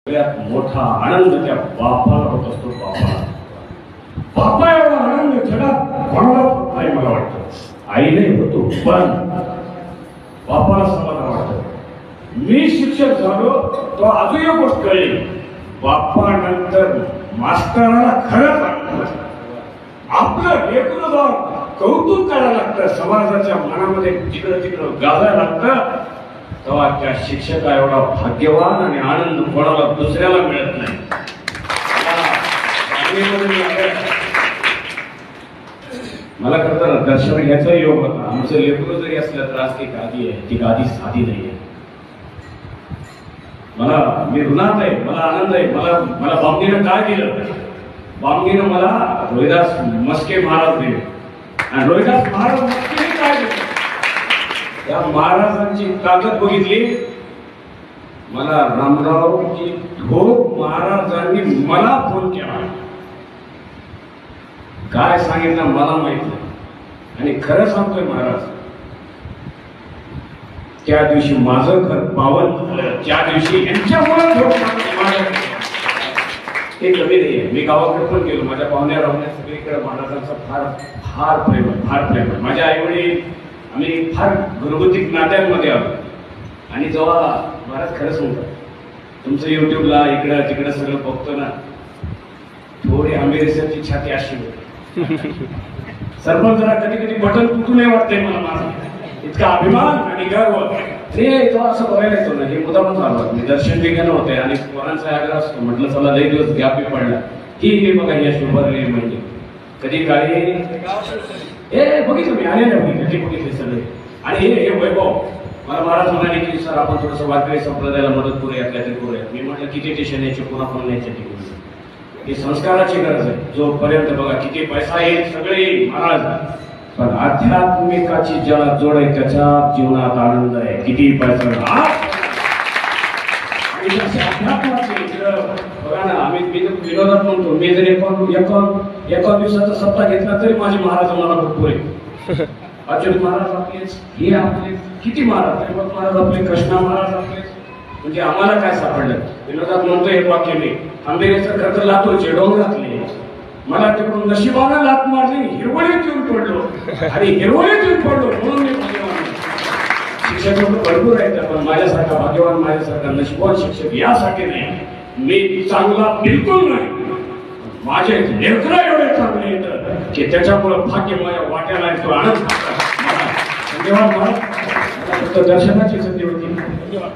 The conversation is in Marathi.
सगळ्यात मोठा आनंद त्या बापाला होत असतो. बापा एवढा आनंद जगात कोणाला होत नाही मला वाटतं. आईने होतो पण बापाला समाधान वाटतं. मी शिक्षक झालो तो अजून एक गोष्ट कळली, बाप्पा नंतर मास्तराला खरंच आपलं लेकरं जाऊन कौतुक करायला लागतं, समाजाच्या मनामध्ये तिकडं तिकडं गाजायला लागतं, तेव्हा त्या शिक्षका एवढा भाग्यवान आणि आनंद कोणाला दुसऱ्याला मिळत नाही. मला खरं तर दर्शन घ्यायचा योग होता. आमचं लेकरं जरी असलं तर आज ती गादी आहे, ती गादी साधी नाही आहे. मी ऋणात आहे, मला आनंद आहे. मला बामणीनं काय दिलं? बामणीनं मला रोहिदास मस्के महाराज दिले. आणि रोहिदास महाराज मस्के काय दिले? त्या महाराजांची ताकद बघितली. मला रामरावजी ढोक महाराजांनी मला फोन केला, काय सांगितलं मला माहित नाही. आणि खरं सांगतोय महाराज, त्या दिवशी माझं घर पावन झालं. त्या दिवशी यांच्यामुळे ते कमी नाही आहे. मी गावाकडे पण गेलो, माझ्या पाहुण्या राहुण्या सगळीकडे महाराजांचा फार फार प्रेम फार प्रेम. माझ्या आई वडील आम्ही फार घरगुती नात्यांमध्ये आलो. आणि जेव्हा महाराज खरं सांगतात, तुमचं युट्यूबला इकडं तिकडं सगळं बघतो ना, थोडी आंबेडकरची छाती अशी होती. सरपंच जरा कधी कधी बटन तुटू नाही वाटतंय मला. माझा इतका अभिमान आणि गर्व ते जेव्हा असं बघायला येतो ना, हे मुद्दामच आलो. मी दर्शन घेणं होते आणि पोरांचा आग्रह असतो, म्हटलं चला लई दिवस गॅपी पडला की हे बघा या शुभरले म्हणजे कधी गाडी हे बघितलं मी आलेल्या बघितले सगळे. आणि हे वैभव मला महाराज म्हणाले की सर आपण थोडंसं वारकरी संप्रदायाला मदत करूया, काहीतरी करूया. मी म्हटलं किती टेशन यायचे, पुन्हा पुन्हा न्यायचे तिकडून. ही संस्काराची गरज आहे. जोपर्यंत बघा किती पैसा येईल सगळे महाराज, पण आध्यात्मिकाची ज्याला जोड आहे त्याच्या जीवनात आनंद आहे. किती पैसा बघा ना, आम्ही विनोदात म्हणतो, मी जर एका दिवसाचा सप्ताह घेतला तरी माझे महाराज मला भरपूर आहे. अच्युत महाराज आपलेच, हे आपले किती महाराज, त्र्यंबक महाराज आपले, कृष्णा महाराज आपले. म्हणजे आम्हाला काय सापडलं? विनोदात म्हणतो हे वाक्य मी, आंबेडकर खरं तर लातूरचे डोंगरातले, मला तिकडून नशिबानं लात मारली, हिरवळीत येऊन पडलो आणि हिरवळीत येऊन पडलो म्हणून मी भाग्यवान. शिक्षक लोक भरपूर आहेत, पण माझ्यासारखा भाग्यवान, माझ्यासारखा नशिबान शिक्षक यासाठी नाही. मी चांगला बिलकुल नाही, माझे लेकरं एवढे चांगले येतात की त्याच्यामुळे भाग्य माझ्या वाट्याला येतो, आनंद. धन्यवाद महाराज, फक्त दर्शनाची संधी होती. धन्यवाद.